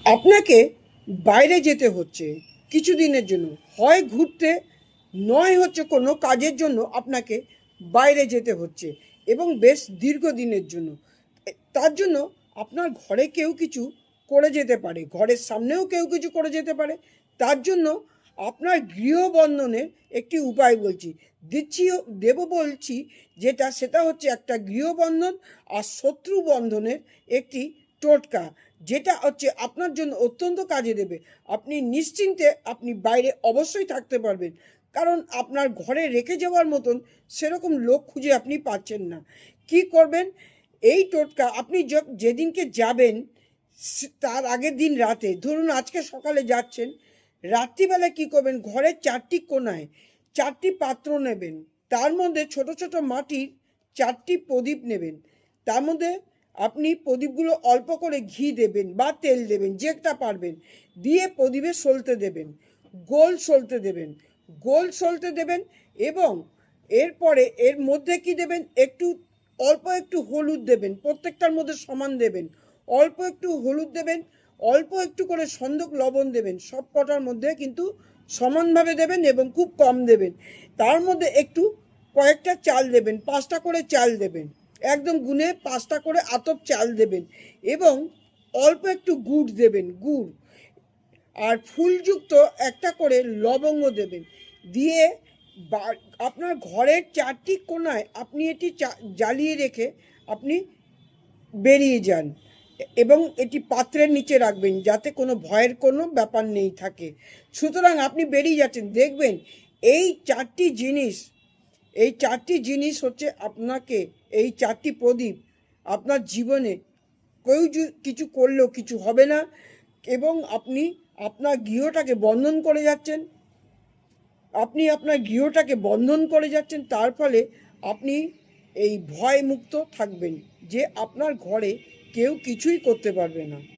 আপনাকে বাইরে যেতে হচ্ছে কিছুদিনের জন্য, হয় ঘুরতে, নয় হচ্ছে কোনো কাজের জন্য আপনাকে বাইরে যেতে হচ্ছে, এবং বেশ দীর্ঘদিনের জন্য। তার জন্য আপনার ঘরে কেউ কিছু করে যেতে পারে, ঘরের সামনেও কেউ কিছু করে যেতে পারে। তার জন্য আপনার গৃহবন্ধনের একটি উপায় দেব বলছি, সেটা হচ্ছে একটা গৃহবন্ধন আর শত্রু বন্ধনের একটি টোটকা, যেটা হচ্ছে আপনার জন্য অত্যন্ত কাজে দেবে। আপনি নিশ্চিন্তে আপনি বাইরে অবশ্যই থাকতে পারবেন, কারণ আপনার ঘরে রেখে যাওয়ার মতন সেরকম লোক খুঁজে আপনি পাচ্ছেন না। কি করবেন? এই টোটকা আপনি যেদিনকে যাবেন তার আগের দিন রাতে, ধরুন আজকে সকালে যাচ্ছেন, রাত্রিবেলা কি করবেন, ঘরের 4টি কোণায় 4টি পাত্র নেবেন, তার মধ্যে ছোট ছোট মাটির 4টি প্রদীপ নেবেন। তার মধ্যে আপনি প্রদীপগুলো অল্প করে ঘি দেবেন বা তেল দেবেন, যেটা পারবেন, দিয়ে প্রদীপে সলতে দেবেন, গোল সলতে দেবেন, গোল সলতে দেবেন। এবং এরপরে এর মধ্যে কি দেবেন, অল্প একটু হলুদ দেবেন, প্রত্যেকটার মধ্যে সমান দেবেন। অল্প একটু হলুদ দেবেন, অল্প একটু করে সন্দক লবণ দেবেন, সব কটার মধ্যে কিন্তু সমানভাবে দেবেন এবং খুব কম দেবেন। তার মধ্যে কয়েকটা চাল দেবেন, 5টা করে চাল দেবেন, একদম গুনে 5টা করে আতপ চাল দেবেন, এবং অল্প একটু গুড় দেবেন, গুড়, আর ফুলযুক্ত একটা করে লবঙ্গ দেবেন। দিয়ে আপনার ঘরের 4টি কোণায় আপনি এটি জ্বালিয়ে রেখে আপনি বেরিয়ে যান, এবং এটি পাত্রের নিচে রাখবেন যাতে কোনো ভয়ের কোনো ব্যাপার নেই থাকে। সুতরাং আপনি বেরিয়ে যাচ্ছেন, দেখবেন এই 4টি জিনিস, হচ্ছে আপনাকে, এই 4টি প্রদীপ আপনার জীবনে কেউ কিছু করলেও কিছু হবে না, এবং আপনি আপনার গৃহটাকে বন্ধন করে যাচ্ছেন। তার ফলে আপনি এই ভয় মুক্ত থাকবেন যে আপনার ঘরে কেউ কিছুই করতে পারবে না।